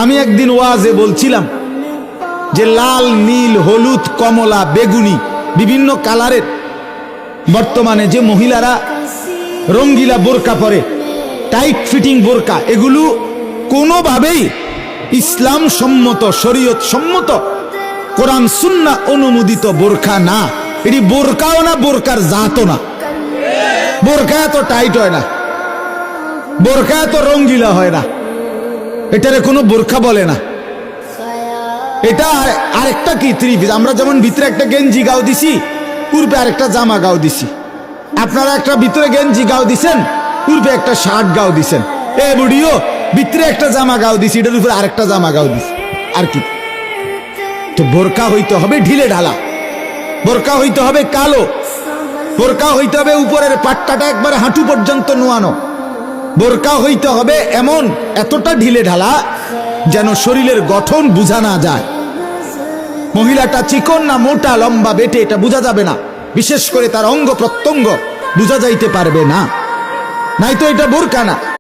আমি একদিন ওয়াজে বলছিলাম যে লাল, নীল, হলুদ, কমলা, বেগুনি বিভিন্ন কালারের বর্তমানে যে মহিলারা রঙ্গিলা বোরকা পরে, টাইট ফিটিং বোরকা, এগুলো কোনোভাবেই ইসলাম সম্মত, শরীয়ত সম্মত, কোরআন সুন্নাহ অনুমোদিত বোরকা না। এটি বোরকাও না, বোরকার জাতও না। বোরকা এত টাইট হয় না, বোরকা এত রঙ্গিলা হয় না, এটারে কোনো বোরকা বলে না। এটা আরেকটা কি থ্রি পিস। আমরা যেমন ভিতরে একটা গেঞ্জি গাও দিছি, পূর্বে আরেকটা জামা গাও দিছি। আপনারা একটা ভিতরে গেঞ্জি গাও দিছেন, পূর্বে একটা শার্ট গাও দিছেন। এ বুড়িও ভিতরে একটা জামা গাও দিছি, এটার উপরে আরেকটা জামা গাও দিছি। আর কি? তো বোরকা হইতে হবে ঢিলে ঢালা, বোরকা হইতে হবে কালো, বোরকা হইতে হবে উপরের পাট্টাটা একবার হাঁটু পর্যন্ত নোয়ানো, বোরকা হইতে হবে এমন এতটা ঢিলে ঢালা যেন শরীরের গঠন বোঝা না যায়। মহিলাটা চিকন না মোটা, লম্বা, বেটে, এটা বোঝা যাবে না। বিশেষ করে তার অঙ্গ প্রত্যঙ্গ বোঝা যাইতে পারবে না, নাই তো এটা বোরকা না।